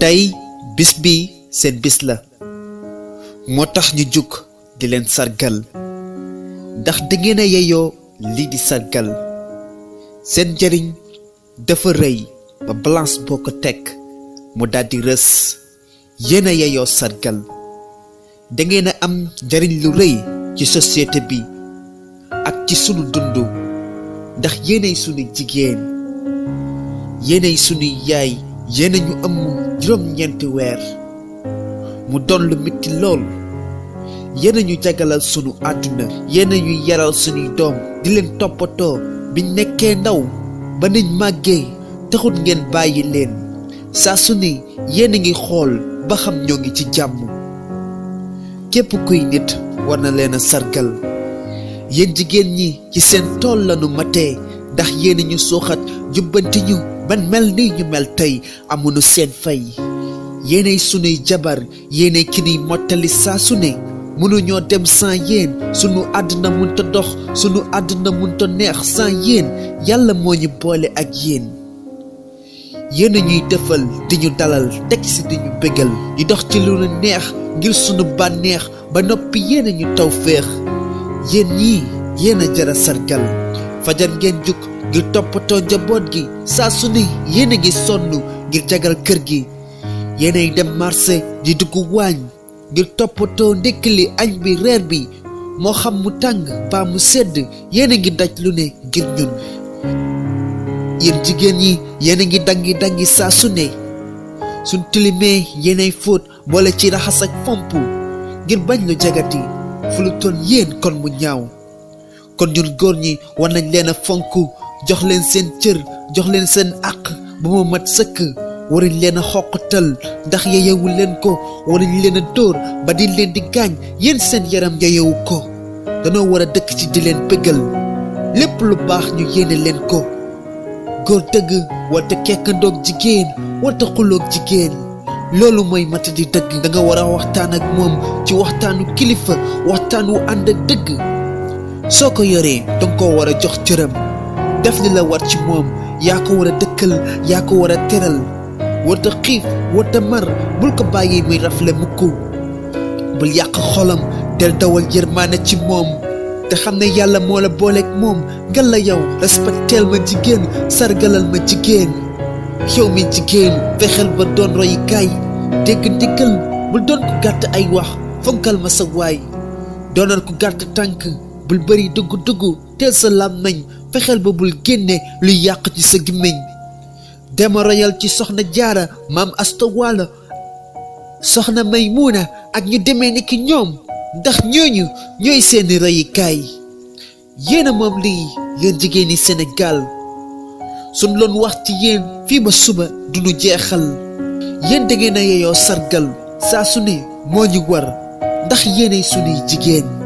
tey bis bi seen bis la moo tax ñu jug di leen sargal ndax dangeen a yeyoo lii di sargal seen njariñ dafa rëy ba balance boo ko teg mu daldi rës yéen a yeyoo sargal dangeen a am njariñ lu rëy ci société bi ak ci sunu dund ndax yéenay sunu jigéen yéenay sunu yaay yéena ñu am juróom-ñeenti weer mu doon lu metti lool yéena ñu jagalal sunu àdduna yéena ñu yaral sunuy doom di leen toppatoo biñ nekkee ndaw ba niñ màggee taxut ngeen bàyyi leen saa su ne yéena ngi xool ba xam ñoo ngi ci jàmm képp kuy nit war na leen a sargal yéen jigéen ñi ci seen tool lanu matee ndax yéena ñu suuxat jubbanti ñu ban mel nii ñu mel tey amuñu seen fay yéenay sunuy jabar yéenay ki niy mottali saa su ne mënuñoo dem sans yéen sunu àdduna munta dox sunu àdduna munta neex sans yéen yàlla moo ñu boole ak yéen yéena ñuy defal di ñu dalal teg si di ñu bégal di dox ci lu nu neex ngir sunu bànneex ba noppi yéena ñu taw féex yéen ñii yéena jara sargal fajar ngeen jug ngir toppatoo njaboot gi saa su ne yéen a ngi sonn ngir jagal kër gi yéenay dem marché di dugg waañ ngir toppatoo ndékki li añ bi reer bi moo xam mu tàng baa mu sedd yéen a ngi daj lu ne ngir ñun yéen jigéen ñi yéen a ngi dangi saa su ne suñ tilimee yéenay fóot boole ci raxas ak fomp ngir bañ lu jagati fu lu toon yéen kon mu ñaaw kon ñun góor ñi war nañ leen a fonk jox leen seen cër jox leen seen àq ba mu mat sëkk waruñ leen a xoqatal ndax yeyewu leen ko waruñ leen a dóor ba di leen di gaañ yéen seen yaram yeyewu ko danoo war a dëkk ci di leen bëggal lépp lu baax ñu yéene leen ko góor dëgg warta kekkandoog jigéen warta xuloog jigéen loolu mooy mata di dëgg da nga war a waxtaan ak moom ci waxtaanu kilifa waxtaan wu ànd ak dëgg soo ko yoree danga ko war a jox cëram def li la war ci moom yaa ko war a dëkkal yaa ko war a teral warta xiif warta mar bul ko bàyyi muy rafle mukk bul yàq xolam del dawal yërmaane ci moom te xam ne yàlla moo la booleeg moom ngal la yow respecteel ma jigéen sargalal ma jigéen yow mi jigéen fexeel ba doon royukaay dégg ndigal bul doon ko gàtt ay wax fonkal ma sa waay doonal ko gàtt tànk bul bëri dugg teel sa làmmiñ fexeel ba bul génne luy yàq ci sa gémmiñ dema royal ci soxna jaara maam asta wala soxna Maymuna ak ñu demee ni ki ñoom ndax ñooñu ñooy seeni royukaay yéena moom lii yéen jigéeni Sénégal suñ loon wax ci yéen fii ba suba duñu jeexal yéen da ngeen a yeyoo sargal saa su ne moo ñu war ndax yéenay sunuy jigéen